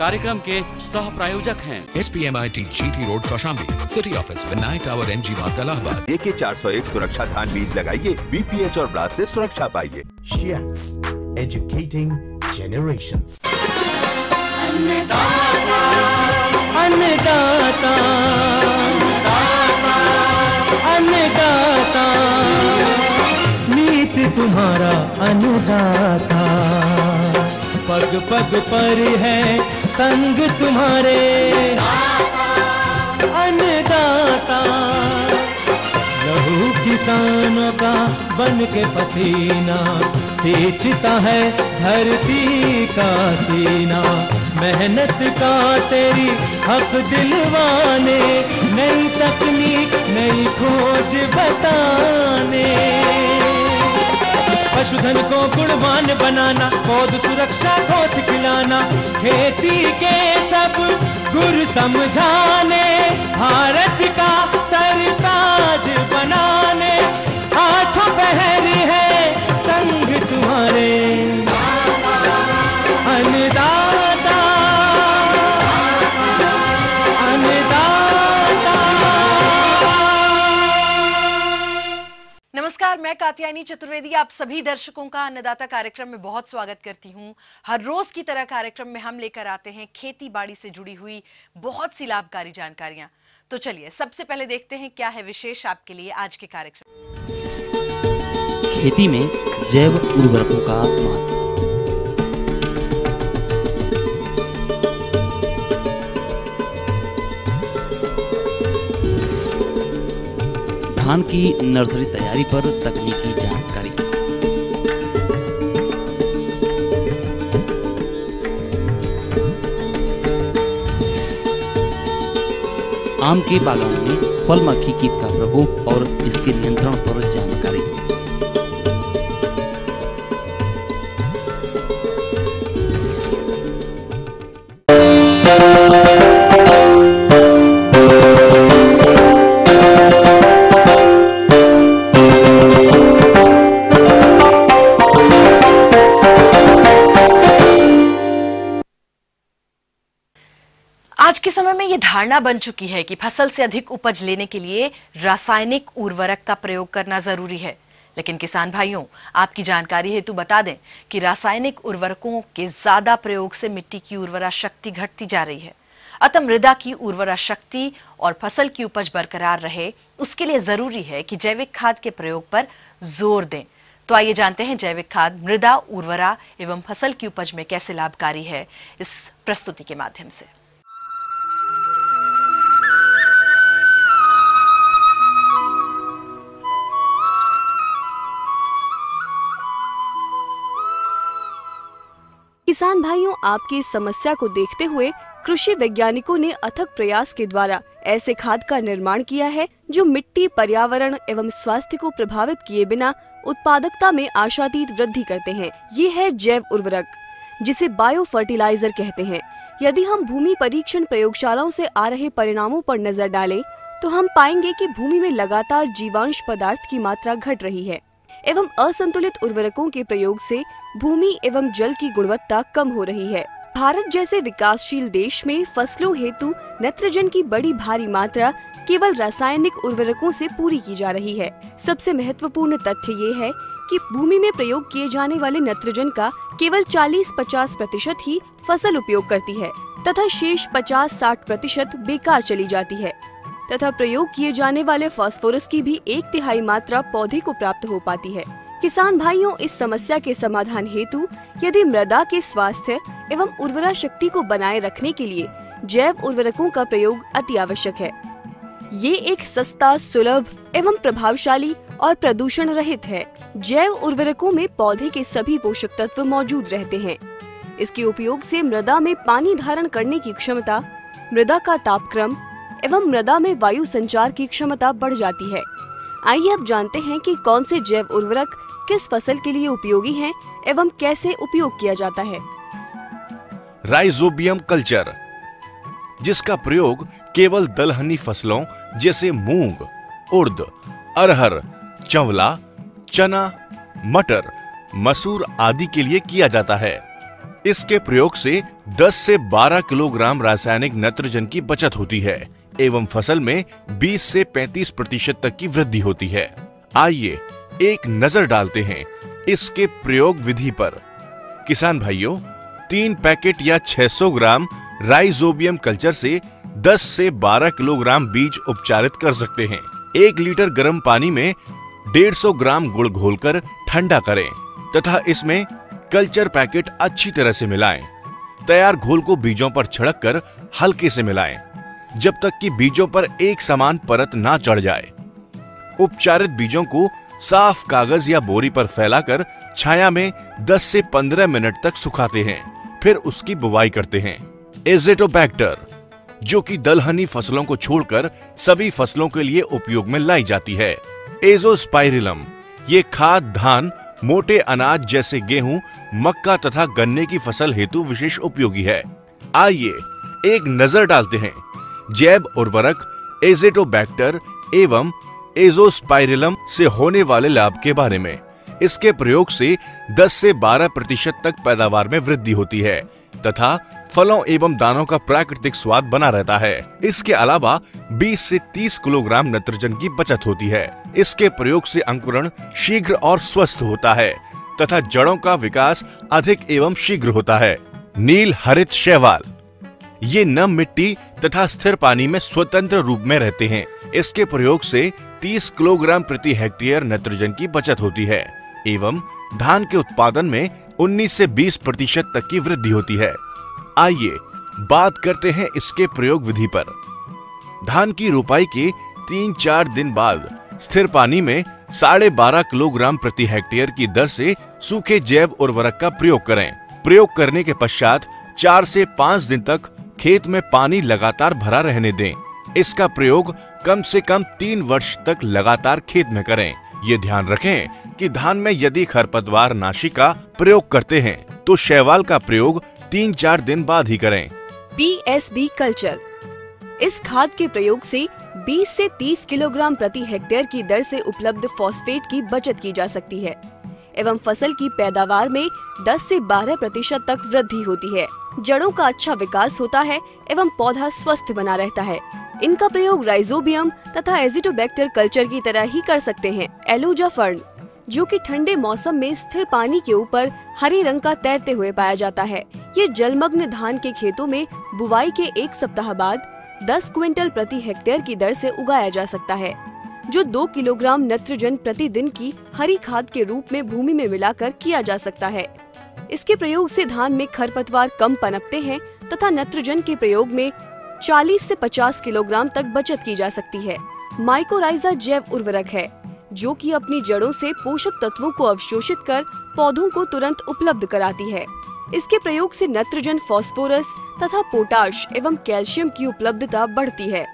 कार्यक्रम के सह प्रायोजक हैं SPMIT GT road Kaushambi, city office Vinayak tower NG मार्ग इलाहाबाद। AK 401 सुरक्षा धान बीज लगाइए, BPH और ब्लास्ट से सुरक्षा पाइए। Shiats, educating generations. अन्नदाता, अन्नदाता, अन्नदाता, नीत तुम्हारा अन्नदाता, पग पग पर है संग तुम्हारे अन्नदाता, लहू किसानों का बन के पसीना सींचता है धरती का सीना, मेहनत का तेरी हक दिलवाने, नई तकनीक नई खोज बताने, पशुधन को गुणवान बनाना, पौध सुरक्षा को सिखलाना, खेती के सब गुर समझाने, भारत का सरताज बनाने, आठों पहर है संग तुम्हारे अन्नदाता, अन्नदाता। नमस्कार, मैं कात्यायनी चतुर्वेदी आप सभी दर्शकों का अन्नदाता कार्यक्रम में बहुत स्वागत करती हूं। हर रोज की तरह कार्यक्रम में हम लेकर आते हैं खेती बाड़ी से जुड़ी हुई बहुत सी लाभकारी जानकारियां। तो चलिए सबसे पहले देखते हैं क्या है विशेष आपके लिए आज के कार्यक्रम। खेती में जैव उर्वरकों का महत्व। धान की नर्सरी तैयारी पर तकनीकी जानकारी। आम के बागान में फल मक्खी कीट का प्रकोप और इसके नियंत्रण पर जानकारी। आज के समय में ये धारणा बन चुकी है कि फसल से अधिक उपज लेने के लिए रासायनिक उर्वरक का प्रयोग करना जरूरी है, लेकिन किसान भाइयों आपकी जानकारी हेतु बता दें कि रासायनिक उर्वरकों के ज्यादा प्रयोग से मिट्टी की उर्वरा शक्ति घटती जा रही है। अतः मृदा की उर्वरा शक्ति और फसल की उपज बरकरार रहे उसके लिए जरूरी है कि जैविक खाद के प्रयोग पर जोर दें। तो आइए जानते हैं जैविक खाद मृदा उर्वरा एवं फसल की उपज में कैसे लाभकारी है इस प्रस्तुति के माध्यम से। किसान भाइयों आपकी इस समस्या को देखते हुए कृषि वैज्ञानिकों ने अथक प्रयास के द्वारा ऐसे खाद का निर्माण किया है जो मिट्टी, पर्यावरण एवं स्वास्थ्य को प्रभावित किए बिना उत्पादकता में आशातीत वृद्धि करते हैं। ये है जैव उर्वरक, जिसे बायो फर्टिलाइजर कहते हैं। यदि हम भूमि परीक्षण प्रयोगशालाओं से आ रहे परिणामों पर नजर डालें तो हम पाएंगे कि भूमि में लगातार जीवांश पदार्थ की मात्रा घट रही है एवं असंतुलित उर्वरकों के प्रयोग से भूमि एवं जल की गुणवत्ता कम हो रही है। भारत जैसे विकासशील देश में फसलों हेतु नाइट्रोजन की बड़ी भारी मात्रा केवल रासायनिक उर्वरकों से पूरी की जा रही है। सबसे महत्वपूर्ण तथ्य ये है कि भूमि में प्रयोग किए जाने वाले नाइट्रोजन का केवल 40-50% ही फसल उपयोग करती है तथा शेष 50-60% बेकार चली जाती है तथा प्रयोग किए जाने वाले फास्फोरस की भी 1/3 मात्रा पौधे को प्राप्त हो पाती है। किसान भाइयों इस समस्या के समाधान हेतु यदि मृदा के स्वास्थ्य एवं उर्वरा शक्ति को बनाए रखने के लिए जैव उर्वरकों का प्रयोग अति आवश्यक है। ये एक सस्ता, सुलभ एवं प्रभावशाली और प्रदूषण रहित है। जैव उर्वरकों में पौधे के सभी पोषक तत्व मौजूद रहते हैं। इसके उपयोग से मृदा में पानी धारण करने की क्षमता, मृदा का तापक्रम एवं मृदा में वायु संचार की क्षमता बढ़ जाती है। आइए अब जानते हैं कि कौन से जैव उर्वरक किस फसल के लिए उपयोगी हैं एवं कैसे उपयोग किया जाता है। राइजोबियम कल्चर, जिसका प्रयोग केवल दलहनी फसलों जैसे मूंग, उड़द, अरहर, चंवला, चना, मटर, मसूर आदि के लिए किया जाता है। इसके प्रयोग से 10 से 12 किलोग्राम रासायनिक नाइट्रोजन की बचत होती है एवं फसल में 20 से 35% तक की वृद्धि होती है। आइए एक नजर डालते हैं इसके प्रयोग विधि पर। किसान भाइयों, 3 पैकेट या 600 ग्राम राइजोबियम कल्चर से 10 से 12 किलोग्राम बीज उपचारित कर सकते हैं। 1 लीटर गर्म पानी में 150 ग्राम गुड़ घोलकर ठंडा करें तथा इसमें कल्चर पैकेट अच्छी तरह से मिलाएं। तैयार घोल को बीजों पर छिड़क कर हल्के से मिलाएं जब तक कि बीजों पर एक समान परत ना चढ़ जाए। उपचारित बीजों को साफ कागज या बोरी पर फैलाकर छाया में 10 से 15 मिनट तक सुखाते हैं, फिर उसकी बुवाई करते हैं। एज़ोटोबैक्टर, जो कि दलहनी फसलों को छोड़कर सभी फसलों के लिए उपयोग में लाई जाती है। एज़ोस्पाइरिलम, ये खाद धान, मोटे अनाज जैसे गेहूं, मक्का तथा गन्ने की फसल हेतु विशेष उपयोगी है। आइए एक नजर डालते हैं जैव उर्वरक एज़ोटोबैक्टर एवं एज़ोस्पाइरिलम से होने वाले लाभ के बारे में। इसके प्रयोग से 10 से 12% तक पैदावार में वृद्धि होती है तथा फलों एवं दानों का प्राकृतिक स्वाद बना रहता है। इसके अलावा 20 से 30 किलोग्राम नाइट्रोजन की बचत होती है। इसके प्रयोग से अंकुरण शीघ्र और स्वस्थ होता है तथा जड़ों का विकास अधिक एवं शीघ्र होता है। नील हरित शैवाल, ये नम मिट्टी तथा स्थिर पानी में स्वतंत्र रूप में रहते हैं। इसके प्रयोग से 30 किलोग्राम प्रति हेक्टेयर नाइट्रोजन की बचत होती है एवं धान के उत्पादन में 19 से 20% तक की वृद्धि होती है। आइए बात करते हैं इसके प्रयोग विधि पर। धान की रोपाई के 3-4 दिन बाद स्थिर पानी में 12.5 किलोग्राम प्रति हेक्टेयर की दर से सूखे जैव उर्वरक का प्रयोग करें। प्रयोग करने के पश्चात 4 से 5 दिन तक खेत में पानी लगातार भरा रहने दें। इसका प्रयोग कम से कम 3 वर्ष तक लगातार खेत में करें। ये ध्यान रखें कि धान में यदि खरपतवार नाशी का प्रयोग करते हैं तो शैवाल का प्रयोग 3-4 दिन बाद ही करें। PSB कल्चर, इस खाद के प्रयोग से 20 से 30 किलोग्राम प्रति हेक्टेयर की दर से उपलब्ध फॉस्फेट की बचत की जा सकती है एवं फसल की पैदावार में 10 से 12% तक वृद्धि होती है। जड़ों का अच्छा विकास होता है एवं पौधा स्वस्थ बना रहता है। इनका प्रयोग राइजोबियम तथा एज़ोटोबैक्टर कल्चर की तरह ही कर सकते हैं। एलुजा फर्न, जो कि ठंडे मौसम में स्थिर पानी के ऊपर हरे रंग का तैरते हुए पाया जाता है। ये जलमग्न धान के खेतों में बुवाई के 1 सप्ताह बाद 10 क्विंटल प्रति हेक्टेयर की दर से उगाया जा सकता है, जो 2 किलोग्राम नाइट्रोजन प्रतिदिन की हरी खाद के रूप में भूमि में मिलाकर किया जा सकता है। इसके प्रयोग से धान में खरपतवार कम पनपते हैं तथा नाइट्रोजन के प्रयोग में 40 से 50 किलोग्राम तक बचत की जा सकती है। माइकोराइजा जैव उर्वरक है, जो कि अपनी जड़ों से पोषक तत्वों को अवशोषित कर पौधों को तुरंत उपलब्ध कराती है। इसके प्रयोग से नाइट्रोजन, फास्फोरस तथा पोटाश एवं कैल्शियम की उपलब्धता बढ़ती है।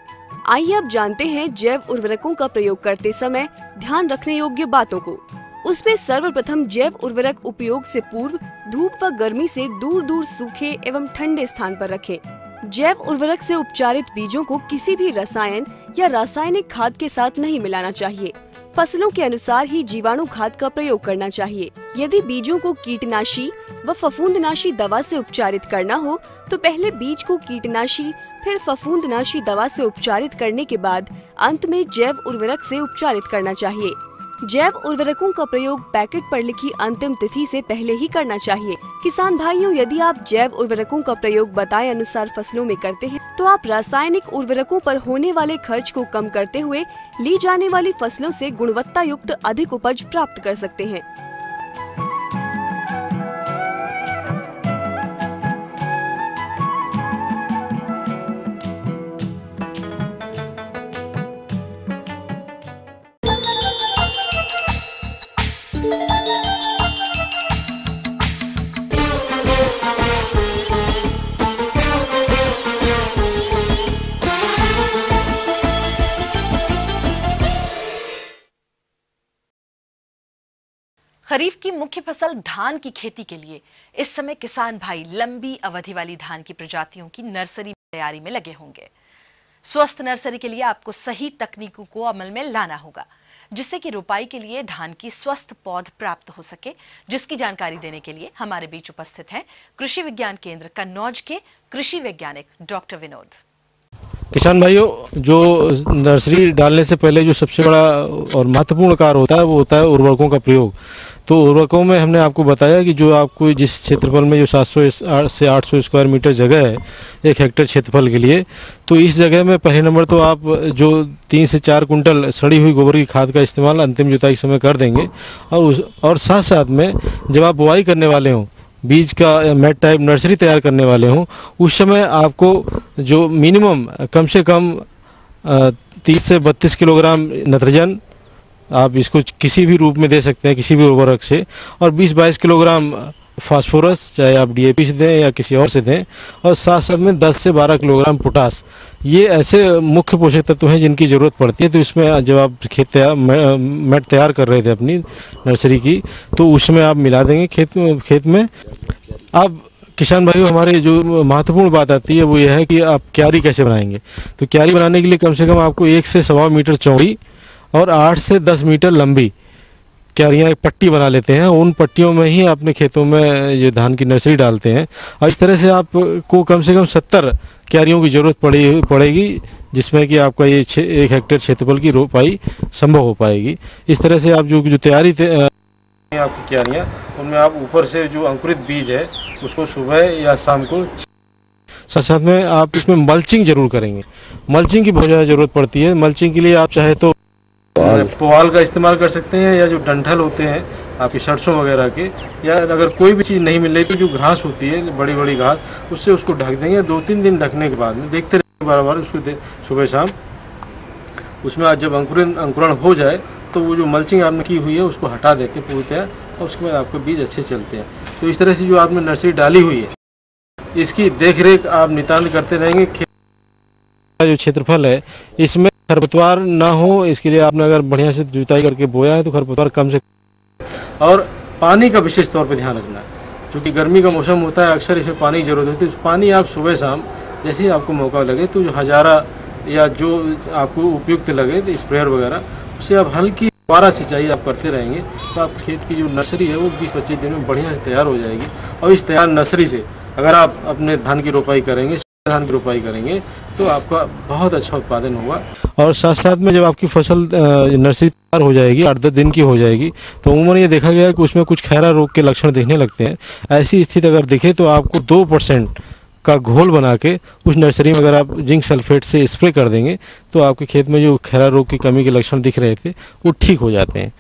आइए अब जानते हैं जैव उर्वरकों का प्रयोग करते समय ध्यान रखने योग्य बातों को। उसमें सर्वप्रथम जैव उर्वरक उपयोग से पूर्व धूप व गर्मी से दूर दूर सूखे एवं ठंडे स्थान पर रखें। जैव उर्वरक से उपचारित बीजों को किसी भी रसायन या रासायनिक खाद के साथ नहीं मिलाना चाहिए। फसलों के अनुसार ही जीवाणु खाद का प्रयोग करना चाहिए। यदि बीजों को कीटनाशी व फफूंदनाशी दवा से उपचारित करना हो तो पहले बीज को कीटनाशी फिर फफूंदनाशी दवा से उपचारित करने के बाद अंत में जैव उर्वरक से उपचारित करना चाहिए। जैव उर्वरकों का प्रयोग पैकेट पर लिखी अंतिम तिथि से पहले ही करना चाहिए। किसान भाइयों, यदि आप जैव उर्वरकों का प्रयोग बताए अनुसार फसलों में करते हैं तो आप रासायनिक उर्वरकों पर होने वाले खर्च को कम करते हुए ली जाने वाली फसलों से गुणवत्ता युक्त अधिक उपज प्राप्त कर सकते हैं। खरीफ की मुख्य फसल धान की खेती के लिए इस समय किसान भाई लंबी अवधि वाली धान की प्रजातियों की नर्सरी तैयारी में लगे होंगे। स्वस्थ नर्सरी के लिए आपको सही तकनीकों को अमल में लाना होगा। जिससे कि रोपाई के लिए धान की स्वस्थ पौध प्राप्त हो सके, जिसकी जानकारी देने के लिए हमारे बीच उपस्थित हैं कृषि विज्ञान केंद्र कन्नौज के कृषि वैज्ञानिक डॉक्टर विनोद। किसान भाइयों, जो नर्सरी डालने से पहले जो सबसे बड़ा और महत्वपूर्ण कार्य होता है वो होता है उर्वरकों का प्रयोग। तो उर्वरकों में हमने आपको बताया कि जो आपको जिस क्षेत्रफल में जो 700 से 800 स्क्वायर मीटर जगह है 1 हेक्टेयर क्षेत्रफल के लिए, तो इस जगह में पहले नंबर तो आप जो 3 से 4 कुंटल सड़ी हुई गोबर की खाद का इस्तेमाल अंतिम जुताई के समय कर देंगे। और साथ साथ में जब आप बुआई करने वाले हों, बीज का मैट टाइप नर्सरी तैयार करने वाले हों, उस समय आपको जो मिनिमम कम से कम 30 से 32 किलोग्राम नाइट्रोजन आप इसको किसी भी रूप में दे सकते हैं, किसी भी उर्वरक से, और 20-22 किलोग्राम फास्फोरस, चाहे आप डीएपी से दें या किसी और से दें, और साथ साथ में 10 से 12 किलोग्राम पोटास। ये ऐसे मुख्य पोषक तत्व हैं जिनकी ज़रूरत पड़ती है। तो इसमें जब आप मैट तैयार कर रहे थे अपनी नर्सरी की, तो उसमें आप मिला देंगे खेत में। अब किसान भाइयों, हमारे जो महत्वपूर्ण बात आती है वो यह है कि आप क्यारी कैसे बनाएंगे। तो क्यारी बनाने के लिए कम से कम आपको 1 से 1.25 मीटर चौड़ी और 8 से 10 मीटर लंबी क्यारियाँ एक पट्टी बना लेते हैं। उन पट्टियों में ही अपने खेतों में ये धान की नर्सरी डालते हैं, और इस तरह से आपको कम से कम 70 क्यारियों की ज़रूरत पड़ेगी, जिसमें कि आपका ये 1 हेक्टेयर क्षेत्रफल की रोपाई संभव हो पाएगी। इस तरह से आप जो तैयारी आपकी क्यारियाँ, उनमें आप ऊपर से जो अंकुरित बीज है उसको सुबह या शाम को, साथ साथ में आप इसमें मल्चिंग जरूर करेंगे। मल्चिंग की बहुत ज़्यादा ज़रूरत पड़ती है। मल्चिंग के लिए आप चाहे तो पुआल का इस्तेमाल कर सकते हैं, या जो डंठल होते हैं आपकी सरसों वगैरह के, या अगर कोई भी चीज़ नहीं मिल रही तो जो घास होती है, बड़ी बड़ी घास, उससे उसको ढक देंगे। 2-3 दिन ढकने के बाद में देखते रहेंगे बार उसको सुबह शाम। उसमें आज जब अंकुरण हो जाए तो वो जो मल्चिंग आपने की हुई है उसको हटा देते हैं पूरी तरह, और उसके बाद आपके बीज अच्छे चलते हैं। तो इस तरह से जो आपने नर्सरी डाली हुई है, इसकी देख रेख आप नितांत करते रहेंगे। जो क्षेत्रफल है इसमें खरपतवार ना हो, इसके लिए आपने अगर बढ़िया से जुताई करके बोया है तो खरपतवार कम से, और पानी का विशेष तौर पे ध्यान रखना है। क्योंकि गर्मी का मौसम होता है, अक्सर इसमें पानी की जरूरत होती है। पानी आप सुबह शाम जैसे ही आपको मौका लगे तो जो हजारा या जो आपको उपयुक्त लगे तो स्प्रेयर वगैरह, उससे आप हल्की फुहारा सिंचाई आप करते रहेंगे, तो आप खेत की जो नर्सरी है वो 20-25 दिन में बढ़िया से तैयार हो जाएगी। और इस तैयार नर्सरी से अगर आप अपने धान की रोपाई करेंगे तो आपका बहुत अच्छा उत्पादन होगा। और साथ साथ में जब आपकी फसल नर्सरी तैयार हो जाएगी, 8-10 दिन की हो जाएगी, तो उम्र ये देखा गया है कि उसमें कुछ खैरा रोग के लक्षण दिखने लगते हैं। ऐसी स्थिति अगर दिखे तो आपको 2% का घोल बना के उस नर्सरी में अगर आप जिंक सल्फेट से स्प्रे कर देंगे तो आपके खेत में जो खैरा रोग की कमी के लक्षण दिख रहे थे वो ठीक हो जाते हैं।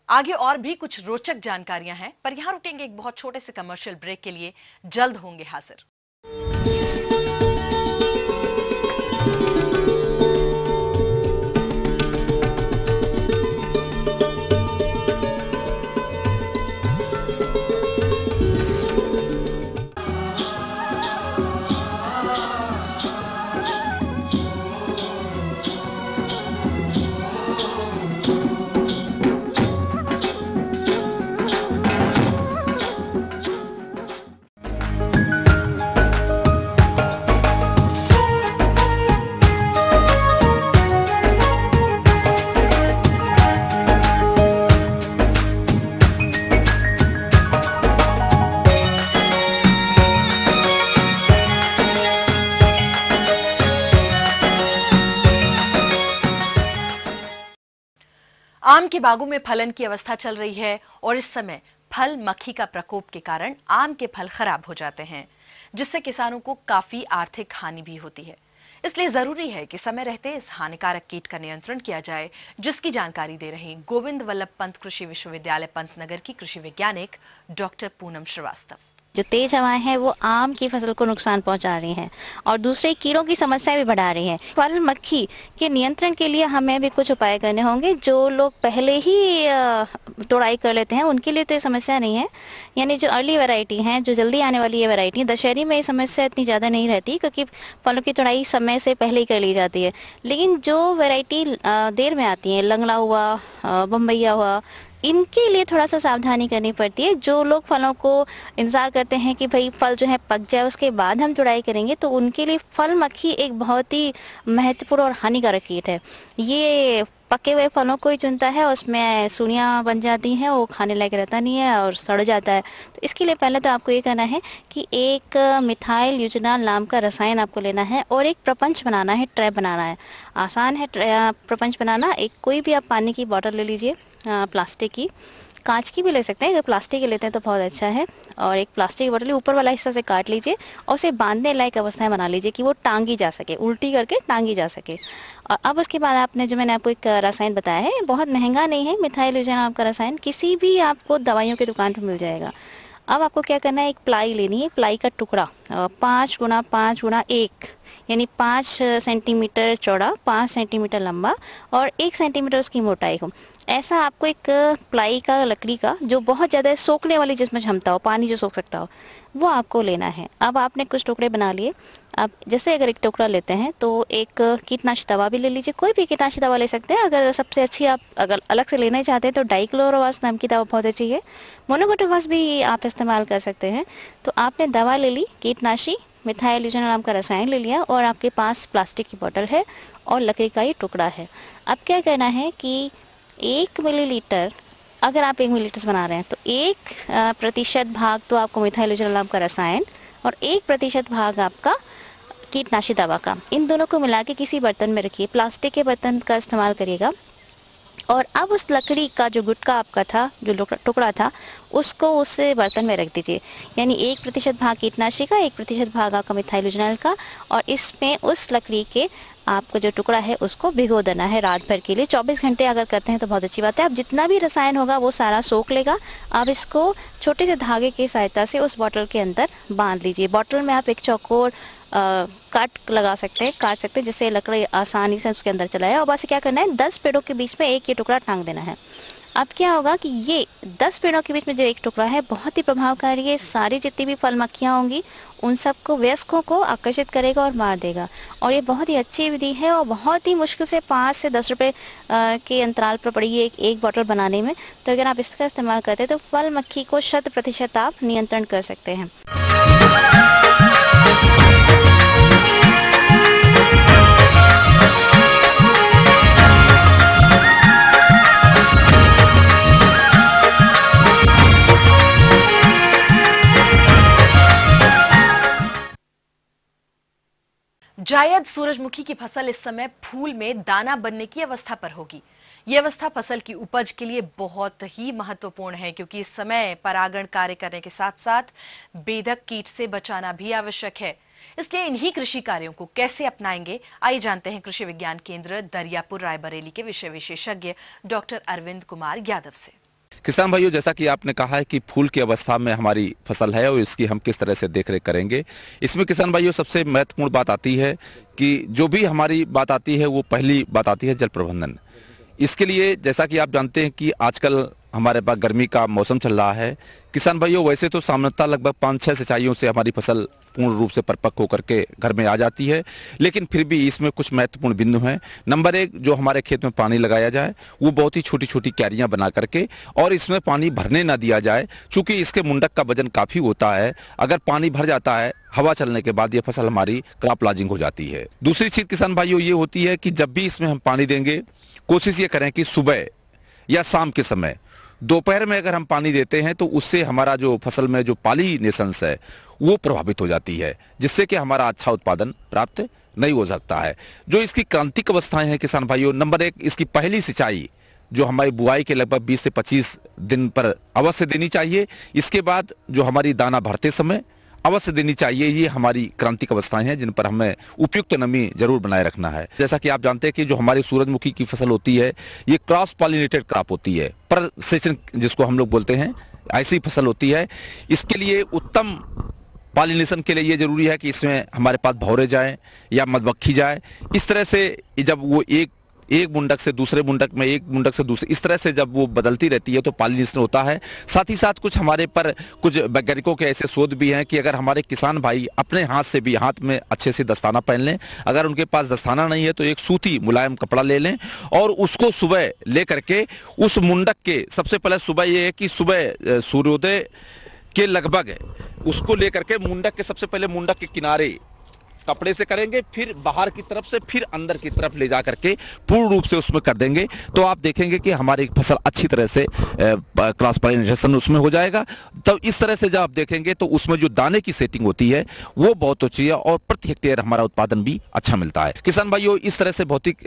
आगे और भी कुछ रोचक जानकारियां हैं, पर यहाँ रुकेंगे एक बहुत छोटे से कमर्शियल ब्रेक के लिए। जल्द होंगे हाजिर। आम के बागों में फलन की अवस्था चल रही है और इस समय फल मक्खी का प्रकोप के कारण आम के फल खराब हो जाते हैं, जिससे किसानों को काफी आर्थिक हानि भी होती है। इसलिए जरूरी है कि समय रहते इस हानिकारक कीट का नियंत्रण किया जाए, जिसकी जानकारी दे रही गोविंद वल्लभ पंत कृषि विश्वविद्यालय पंतनगर की कृषि वैज्ञानिक डॉक्टर पूनम श्रीवास्तव। जो तेज हवाएं हैं वो आम की फसल को नुकसान पहुंचा रही हैं और दूसरे कीड़ों की समस्या भी बढ़ा रही हैं। फल मक्खी के नियंत्रण के लिए हमें भी कुछ उपाय करने होंगे। जो लोग पहले ही तोड़ाई कर लेते हैं उनके लिए तो ये समस्या नहीं है, यानी जो अर्ली वैरायटी हैं, जो जल्दी आने वाली ये वैरायटी, दशहरी में ये समस्या इतनी ज़्यादा नहीं रहती क्योंकि फलों की तोड़ाई समय से पहले ही कर ली जाती है। लेकिन जो वैरायटी देर में आती है, लंगड़ा हुआ, बम्बैया हुआ, इनके लिए थोड़ा सा सावधानी करनी पड़ती है। जो लोग फलों को इंतज़ार करते हैं कि भाई फल जो है पक जाए उसके बाद हम तुड़ाई करेंगे, तो उनके लिए फल मक्खी एक बहुत ही महत्वपूर्ण और हानिकारक कीट है। ये पके हुए फलों को ही चुनता है, उसमें सुड़ियाँ बन जाती हैं, वो खाने लायक रहता नहीं है और सड़ जाता है। तो इसके लिए पहले तो आपको ये करना है कि एक मिथाइल यूजनाल नाम का रसायन आपको लेना है और एक प्रपंच बनाना है, ट्रैप बनाना है। आसान है प्रपंच बनाना। एक कोई भी आप पानी की बोतल ले लीजिए, प्लास्टिक की, कांच की भी ले सकते हैं, अगर प्लास्टिक की लेते हैं तो बहुत अच्छा है। और एक प्लास्टिक की बोतल ऊपर वाला हिस्सा से काट लीजिए और उसे बांधने लायक अवस्था बना लीजिए कि वो टांगी जा सके, उल्टी करके टांगी जा सके। और अब उसके बाद आपने जो मैंने आपको एक रसायन बताया है, बहुत महंगा नहीं है, मिथाइल यूजनाल नाम का रसायन, किसी भी आपको दवाइयों की दुकान पर मिल जाएगा। अब आपको क्या करना है, एक प्लाई लेनी है, प्लाई का टुकड़ा 5 × 5 × 1 यानी 5 सेंटीमीटर चौड़ा, 5 सेंटीमीटर लंबा और 1 सेंटीमीटर उसकी मोटाई हो। ऐसा आपको एक प्लाई का, लकड़ी का, जो बहुत ज़्यादा सोखने वाली, जिसमें क्षमता हो, पानी जो सोख सकता हो, वो आपको लेना है। अब आपने कुछ टुकड़े बना लिए। अब जैसे अगर एक टुकड़ा लेते हैं तो एक कीटनाशक दवा भी ले लीजिए, कोई भी कीटनाशक दवा ले सकते हैं। अगर सबसे अच्छी आप अगर अलग से लेना चाहते हैं तो डाइक्लोरोवास नाम की दवा बहुत अच्छी है, मोनोक्रोटोफास भी आप इस्तेमाल कर सकते हैं। तो आपने दवा ले ली, कीटनाशी, मिथाइल यूजनाल नाम का रसायन ले लिया और आपके पास प्लास्टिक की बोतल है और लकड़ी का ये टुकड़ा है। अब क्या करना है कि 1 मिलीलीटर, अगर आप 1 मिलीलीटर बना रहे हैं तो 1% भाग तो आपको मिथाइल यूजनाल नाम का रसायन और 1% भाग आपका कीटनाशी दवा का, इन दोनों को मिला के किसी बर्तन में रखिए। प्लास्टिक के बर्तन का इस्तेमाल करिएगा। और अब उस लकड़ी का जो गुटका आपका था, जो टुकड़ा था, उसको उस बर्तन में रख दीजिए। यानी 1% भाग कीटनाशी का, 1% भाग आपका मिथाइल यूजनाल का, और इसमें उस लकड़ी के आपका जो टुकड़ा है उसको भिगो देना है रात भर के लिए। 24 घंटे अगर करते हैं तो बहुत अच्छी बात है। अब जितना भी रसायन होगा वो सारा सोख लेगा। अब इसको छोटे से धागे की सहायता से उस बोतल के अंदर बांध लीजिए। बोतल में आप एक चौकोर काट लगा सकते हैं, काट सकते हैं, जिससे लकड़ी आसानी से उसके अंदर चला है। और बस क्या करना है, 10 पेड़ों के बीच में एक ये टुकड़ा टांग देना है। अब क्या होगा कि ये 10 पेड़ों के बीच में जो एक टुकड़ा है बहुत ही प्रभावकारी है। सारी जितनी भी फल मक्खियाँ होंगी उन सबको, वयस्कों को आकर्षित करेगा और मार देगा। और ये बहुत ही अच्छी विधि है और बहुत ही मुश्किल से 5 से 10 रुपये के अंतराल पर पड़ी है एक बोतल बनाने में। तो अगर आप इसका इस्तेमाल करते हैं तो फल मक्खी को 100% आप नियंत्रण कर सकते हैं। जायद सूरजमुखी की फसल इस समय फूल में दाना बनने की अवस्था पर होगी। ये अवस्था फसल की उपज के लिए बहुत ही महत्वपूर्ण है, क्योंकि इस समय परागण कार्य करने के साथ साथ बेधक कीट से बचाना भी आवश्यक है। इसलिए इन्हीं कृषि कार्यों को कैसे अपनाएंगे, आइए जानते हैं कृषि विज्ञान केंद्र दरियापुर रायबरेली के विषय विशेषज्ञ डॉक्टर अरविंद कुमार यादव से। किसान भाइयों, जैसा कि आपने कहा है कि फूल की अवस्था में हमारी फसल है और इसकी हम किस तरह से देखरेख करेंगे, इसमें किसान भाइयों सबसे महत्वपूर्ण बात आती है कि जो भी हमारी बात आती है वो पहली बात आती है जल प्रबंधन। इसके लिए जैसा कि आप जानते हैं कि आजकल हमारे पास गर्मी का मौसम चल रहा है। किसान भाइयों, वैसे तो सामान्यतः लगभग 5-6 सिंचाइयों से हमारी फसल पूर्ण रूप से परिपक्व होकर के घर में आ जाती है, लेकिन फिर भी इसमें कुछ महत्वपूर्ण बिंदु हैं। नंबर 1, जो हमारे खेत में पानी लगाया जाए वो बहुत ही छोटी छोटी क्यारियां बना करके, और इसमें पानी भरने ना दिया जाए, चूंकि इसके मुंडक का वजन काफी होता है। अगर पानी भर जाता है हवा चलने के बाद ये फसल हमारी क्रॉप लॉजिंग हो जाती है। दूसरी चीज किसान भाइयों ये होती है कि जब भी इसमें हम पानी देंगे, कोशिश ये करें कि सुबह या शाम के समय, दोपहर में अगर हम पानी देते हैं तो उससे हमारा जो फसल में जो पॉलिनेशंस है वो प्रभावित हो जाती है, जिससे कि हमारा अच्छा उत्पादन प्राप्त नहीं हो सकता है। जो इसकी क्रांतिक अवस्थाएं हैं किसान भाइयों, नंबर 1, इसकी पहली सिंचाई जो हमारी बुआई के लगभग 20 से 25 दिन पर अवश्य देनी चाहिए। इसके बाद जो हमारी दाना भरते समय अवश्य देनी चाहिए। ये हमारी क्रांतिक अवस्थाएं हैं जिन पर हमें उपयुक्त नमी जरूर बनाए रखना है। जैसा कि आप जानते हैं कि जो हमारी सूरजमुखी की फसल होती है ये क्रॉस पॉलिनेटेड क्रॉप होती है, पर सेचन जिसको हम लोग बोलते हैं, ऐसी फसल होती है। इसके लिए उत्तम पॉलिनेशन के लिए ये जरूरी है कि इसमें हमारे पास भौरे जाए या मधुमक्खी जाए। इस तरह से जब वो एक मुंडक से दूसरे मुंडक में, एक मुंडक से दूसरे, इस तरह से जब वो बदलती रहती है तो पॉलिनेशन होता है। साथ ही साथ कुछ हमारे पर कुछ वैज्ञानिकों के ऐसे शोध भी हैं कि अगर हमारे किसान भाई अपने हाथ से भी हाथ में अच्छे से दस्ताना पहन लें, अगर उनके पास दस्ताना नहीं है तो एक सूती मुलायम कपड़ा ले लें और उसको सुबह ले करके उस मुंडक के, सबसे पहले सुबह ये है कि सुबह सूर्योदय के लगभग उसको लेकर के मुंडक के, सबसे पहले मुंडक के किनारे कपड़े से करेंगे, फिर बाहर की तरफ से, फिर अंदर की तरफ ले जा करके पूर्ण रूप से उसमें कर देंगे, तो आप देखेंगे कि हमारी फसल अच्छी तरह से क्रॉस पॉलिनेशन उसमें हो जाएगा। तो इस तरह से जब आप देखेंगे तो उसमें जो दाने की सेटिंग होती है वो बहुत अच्छी है और प्रति हेक्टेयर हमारा उत्पादन भी अच्छा मिलता है। किसान भाइयों, इस तरह से भौतिक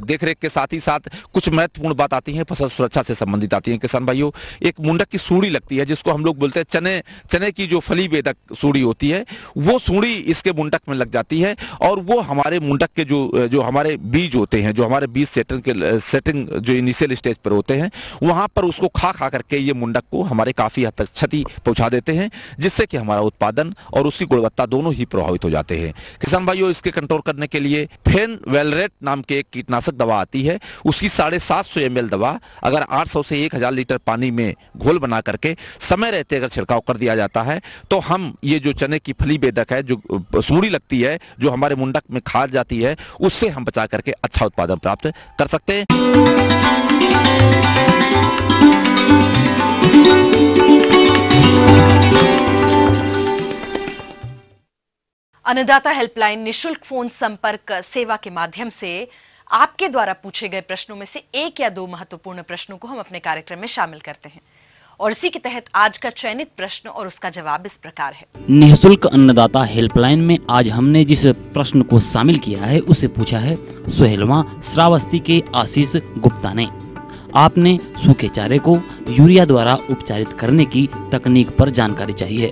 देखरेख के साथ ही साथ कुछ महत्वपूर्ण बात आती है, फसल सुरक्षा से संबंधित आती है। किसान भाइयों, एक मुंडक की सूढ़ी लगती है जिसको हम लोग बोलते हैं चने की जो फली बेधक सूढ़ी होती है, वो सूढ़ी इसके मुंडक में लग जाती है और वो हमारे मुंडक के जो हमारे बीज होते हैं, जो हमारे बीज सेटिंग जो इनिशियल स्टेज पर होते हैं, वहां पर उसको खा करके ये मुंडक को हमारे काफी हद तक क्षति पहुंचा देते हैं, जिससे कि हमारा उत्पादन और उसकी गुणवत्ता दोनों ही प्रभावित हो जाते हैं। किसान भाइयों, इसके कंट्रोल करने के लिए फेनवेलरेट नाम के एक कीटनाशक दवा आती है, उसकी 750 ml दवा अगर 800 से 1000 लीटर पानी में घोल बना करके समय रहते अगर छिड़काव कर दिया जाता है तो हम ये जो चने की फली बेधक है, जो सूढ़ी लगती है, जो हमारे मुंडक में खाद जाती है, उससे हम बचा करके अच्छा उत्पादन प्राप्त कर सकते हैं। अन्नदाता हेल्पलाइन निशुल्क फोन संपर्क सेवा के माध्यम से आपके द्वारा पूछे गए प्रश्नों में से एक या दो महत्वपूर्ण प्रश्नों को हम अपने कार्यक्रम में शामिल करते हैं और इसी के तहत आज का चयनित प्रश्न और उसका जवाब इस प्रकार है। निःशुल्क अन्नदाता हेल्पलाइन में आज हमने जिस प्रश्न को शामिल किया है उसे पूछा है सोहेलवा श्रावस्ती के आशीष गुप्ता ने। आपने सूखे चारे को यूरिया द्वारा उपचारित करने की तकनीक पर जानकारी चाहिए।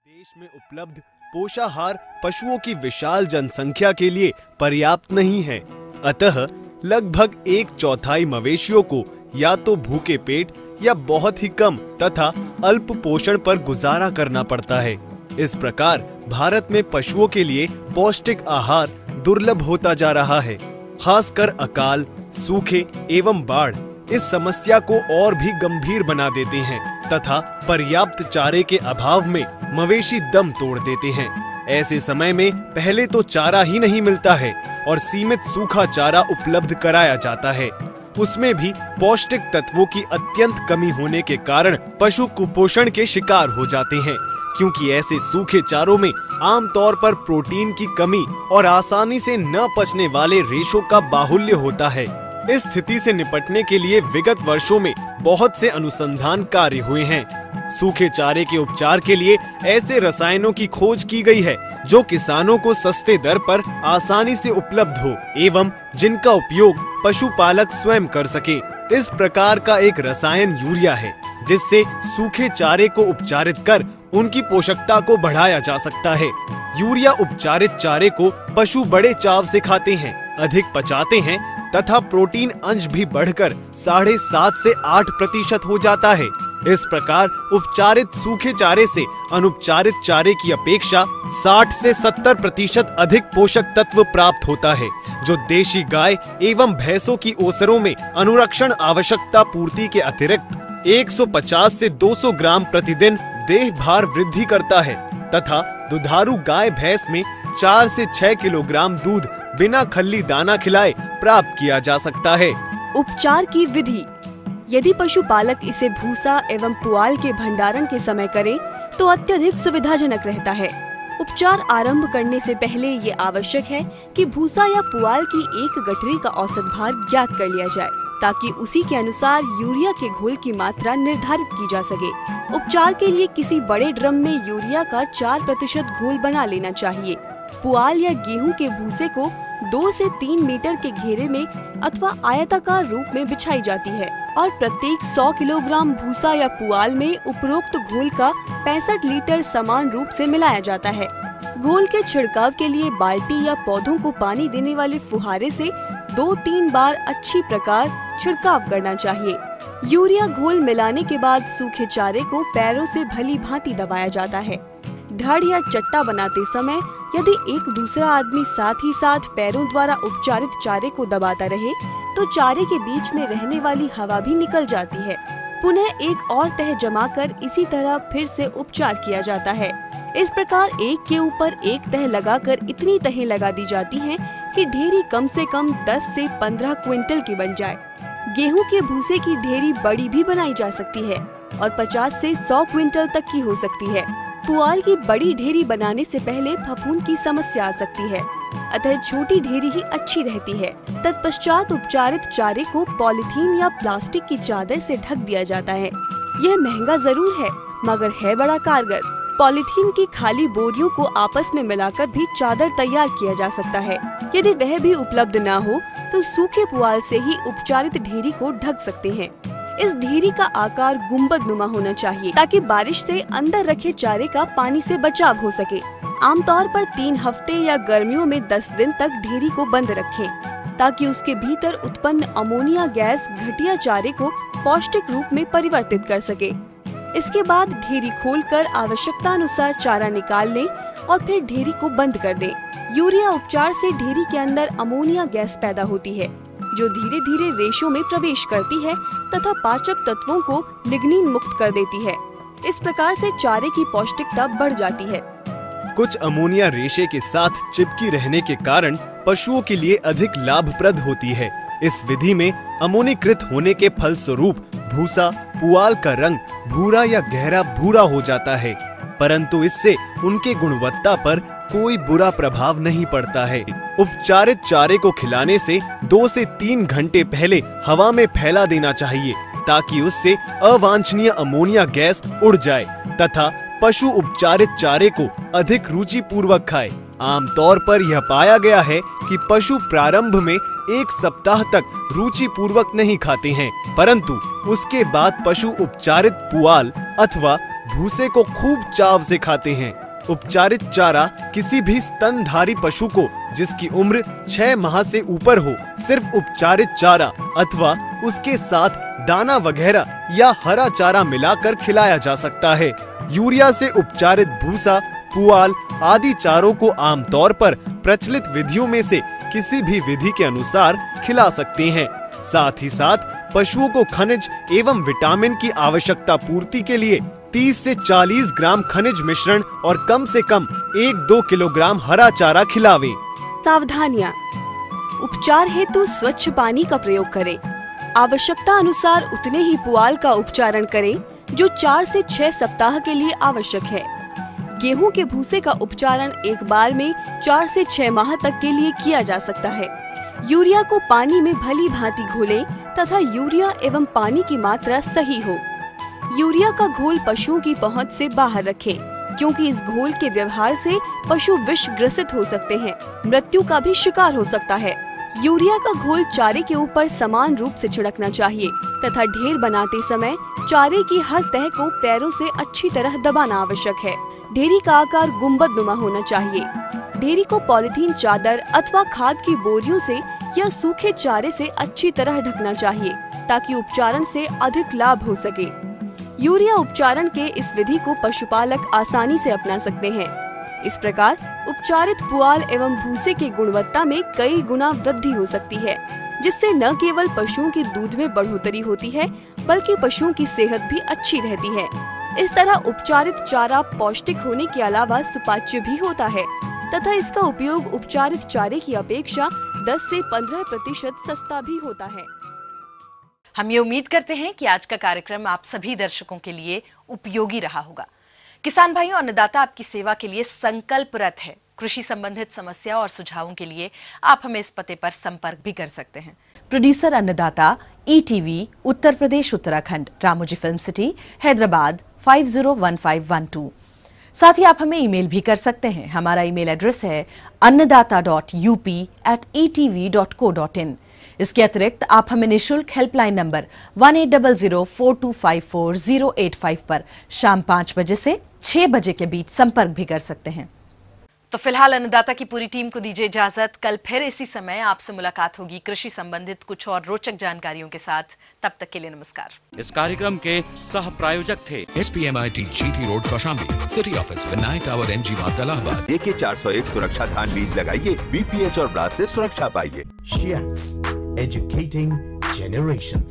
देश में उपलब्ध पोषाहार पशुओं की विशाल जनसंख्या के लिए पर्याप्त नहीं है, अतः लगभग 1/4 मवेशियों को या तो भूखे पेट या बहुत ही कम तथा अल्प पोषण पर गुजारा करना पड़ता है। इस प्रकार भारत में पशुओं के लिए पौष्टिक आहार दुर्लभ होता जा रहा है। खासकर अकाल, सूखे एवं बाढ़ इस समस्या को और भी गंभीर बना देते हैं तथा पर्याप्त चारे के अभाव में मवेशी दम तोड़ देते हैं। ऐसे समय में पहले तो चारा ही नहीं मिलता है और सीमित सूखा चारा उपलब्ध कराया जाता है, उसमें भी पौष्टिक तत्वों की अत्यंत कमी होने के कारण पशु कुपोषण के शिकार हो जाते हैं, क्योंकि ऐसे सूखे चारों में आमतौर पर प्रोटीन की कमी और आसानी से न पचने वाले रेशों का बाहुल्य होता है। इस स्थिति से निपटने के लिए विगत वर्षों में बहुत से अनुसंधान कार्य हुए हैं। सूखे चारे के उपचार के लिए ऐसे रसायनों की खोज की गई है जो किसानों को सस्ते दर पर आसानी से उपलब्ध हो एवं जिनका उपयोग पशुपालक स्वयं कर सके। इस प्रकार का एक रसायन यूरिया है, जिससे सूखे चारे को उपचारित कर उनकी पोषकता को बढ़ाया जा सकता है। यूरिया उपचारित चारे को पशु बड़े चाव से खाते हैं, अधिक पचाते हैं तथा प्रोटीन अंश भी बढ़कर 7.5 से 8% हो जाता है। इस प्रकार उपचारित सूखे चारे से अनुपचारित चारे की अपेक्षा 60 से 70% अधिक पोषक तत्व प्राप्त होता है, जो देशी गाय एवं भैंसों की ओसरों में अनुरक्षण आवश्यकता पूर्ति के अतिरिक्त 150 से 200 ग्राम प्रतिदिन देह भार वृद्धि करता है तथा दुधारू गाय भैंस में 4 से 6 किलोग्राम दूध बिना खल्ली दाना खिलाए प्राप्त किया जा सकता है। उपचार की विधि: यदि पशुपालक इसे भूसा एवं पुआल के भंडारण के समय करे तो अत्यधिक सुविधाजनक रहता है। उपचार आरंभ करने से पहले ये आवश्यक है कि भूसा या पुआल की एक गठरी का औसत भार ज्ञात कर लिया जाए, ताकि उसी के अनुसार यूरिया के घोल की मात्रा निर्धारित की जा सके। उपचार के लिए किसी बड़े ड्रम में यूरिया का 4% घोल बना लेना चाहिए। पुआल या गेहूं के भूसे को 2 से 3 मीटर के घेरे में अथवा आयताकार रूप में बिछाई जाती है और प्रत्येक 100 किलोग्राम भूसा या पुआल में उपरोक्त घोल का 65 लीटर समान रूप से मिलाया जाता है। घोल के छिड़काव के लिए बाल्टी या पौधों को पानी देने वाले फुहारे से 2-3 बार अच्छी प्रकार छिड़काव करना चाहिए। यूरिया घोल मिलाने के बाद सूखे चारे को पैरों से भली भांति दबाया जाता है। धड़ या चट्टा बनाते समय यदि एक दूसरा आदमी साथ ही साथ पैरों द्वारा उपचारित चारे को दबाता रहे तो चारे के बीच में रहने वाली हवा भी निकल जाती है। पुनः एक और तह जमाकर इसी तरह फिर से उपचार किया जाता है। इस प्रकार एक के ऊपर एक तह लगाकर इतनी तहें लगा दी जाती हैं कि ढेरी कम से कम 10 से 15 क्विंटल की बन जाए। गेहूं के भूसे की ढेरी बड़ी भी बनाई जा सकती है और 50 से 100 क्विंटल तक की हो सकती है। पुआल की बड़ी ढेरी बनाने से पहले फफूंद की समस्या आ सकती है, अतः छोटी ढेरी ही अच्छी रहती है। तत्पश्चात उपचारित चारे को पॉलीथीन या प्लास्टिक की चादर से ढक दिया जाता है। यह महंगा जरूर है मगर है बड़ा कारगर। पॉलीथीन की खाली बोरियों को आपस में मिलाकर भी चादर तैयार किया जा सकता है। यदि वह भी उपलब्ध न हो तो सूखे पुआल से ही उपचारित ढेरी को ढक सकते हैं। इस ढेरी का आकार गुंबद नुमा होना चाहिए ताकि बारिश से अंदर रखे चारे का पानी से बचाव हो सके। आमतौर पर 3 हफ्ते या गर्मियों में 10 दिन तक ढेरी को बंद रखें ताकि उसके भीतर उत्पन्न अमोनिया गैस घटिया चारे को पौष्टिक रूप में परिवर्तित कर सके। इसके बाद ढेरी खोलकर आवश्यकता अनुसार चारा निकाल लें और फिर ढेरी को बंद कर दें। यूरिया उपचार से ढेरी के अंदर अमोनिया गैस पैदा होती है जो धीरे धीरे रेशों में प्रवेश करती है तथा पाचक तत्वों को लिग्निन मुक्त कर देती है। इस प्रकार से चारे की पौष्टिकता बढ़ जाती है। कुछ अमोनिया रेशे के साथ चिपकी रहने के कारण पशुओं के लिए अधिक लाभप्रद होती है। इस विधि में अमोनीकृत होने के फलस्वरूप भूसा पुआल का रंग भूरा या गहरा भूरा हो जाता है, परंतु इससे उनके गुणवत्ता पर कोई बुरा प्रभाव नहीं पड़ता है। उपचारित चारे को खिलाने से 2 से 3 घंटे पहले हवा में फैला देना चाहिए ताकि उससे अवांछनीय अमोनिया गैस उड़ जाए तथा पशु उपचारित चारे को अधिक रुचि पूर्वक खाए। आमतौर पर यह पाया गया है कि पशु प्रारंभ में 1 सप्ताह तक रुचि पूर्वक नहीं खाते हैं, परंतु उसके बाद पशु उपचारित पुआल अथवा भूसे को खूब चाव से खाते हैं। उपचारित चारा किसी भी स्तनधारी पशु को जिसकी उम्र 6 माह से ऊपर हो सिर्फ उपचारित चारा अथवा उसके साथ दाना वगैरह या हरा चारा मिलाकर खिलाया जा सकता है। यूरिया से उपचारित भूसा पुआल आदि चारों को आमतौर पर प्रचलित विधियों में से किसी भी विधि के अनुसार खिला सकते हैं। साथ ही साथ पशुओं को खनिज एवं विटामिन की आवश्यकता पूर्ति के लिए 30 से 40 ग्राम खनिज मिश्रण और कम से कम 1-2 किलोग्राम हरा चारा खिलावें। सावधानियां। उपचार हेतु स्वच्छ पानी का प्रयोग करें। आवश्यकता अनुसार उतने ही पुआल का उपचारण करें जो 4 से 6 सप्ताह के लिए आवश्यक है। गेहूं के भूसे का उपचारण एक बार में 4 से 6 माह तक के लिए किया जा सकता है। यूरिया को पानी में भली भांति घोलें तथा यूरिया एवं पानी की मात्रा सही हो। यूरिया का घोल पशुओं की पहुंच से बाहर रखें, क्योंकि इस घोल के व्यवहार से पशु विष ग्रसित हो सकते हैं, मृत्यु का भी शिकार हो सकता है। यूरिया का घोल चारे के ऊपर समान रूप से छिड़कना चाहिए तथा ढेर बनाते समय चारे की हर तह को पैरों से अच्छी तरह दबाना आवश्यक है। ढेरी का आकार गुंबद नुमा होना चाहिए। ढेरी को पॉलीथीन चादर अथवा खाद की बोरियों से या सूखे चारे से अच्छी तरह ढकना चाहिए ताकि उपचारण से अधिक लाभ हो सके। यूरिया उपचारण के इस विधि को पशुपालक आसानी से अपना सकते हैं। इस प्रकार उपचारित पुआल एवं भूसे की गुणवत्ता में कई गुना वृद्धि हो सकती है, जिससे न केवल पशुओं के दूध में बढ़ोतरी होती है बल्कि पशुओं की सेहत भी अच्छी रहती है। इस तरह उपचारित चारा पौष्टिक होने के अलावा सुपाच्य भी होता है तथा इसका उपयोग उपचारित चारे की अपेक्षा 10 से 15% सस्ता भी होता है। हम ये उम्मीद करते हैं कि आज का कार्यक्रम आप सभी दर्शकों के लिए उपयोगी रहा होगा। किसान भाइयों, अन्नदाता आपकी सेवा के लिए संकल्परत है। कृषि संबंधित समस्या और सुझावों के लिए आप हमें इस पते पर संपर्क भी कर सकते हैं। प्रोड्यूसर अन्नदाता, ETV, Uttar Pradesh Uttarakhand, Ramoji film city, Hyderabad 501512। साथ ही आप हमें ईमेल भी कर सकते हैं। हमारा ईमेल एड्रेस है annadata.up@etv.co.in। इसके अतिरिक्त आप हमें निःशुल्क हेल्पलाइन नंबर 1800425408 पर शाम 5 बजे से 6 बजे के बीच संपर्क भी कर सकते हैं। तो फिलहाल अन्नदाता की पूरी टीम को दीजिए इजाजत। कल फिर इसी समय आपसे मुलाकात होगी कृषि संबंधित कुछ और रोचक जानकारियों के साथ। तब तक के लिए नमस्कार। इस कार्यक्रम के सह प्रायोजक थे SPMIT GT road Kaushambi, city office Vinayak tower MG मार्ग इलाहाबाद। AK401 सुरक्षा धान बीज लगाइए, BPH और ब्लास्ट से सुरक्षा पाइए। Shiats, educating generations.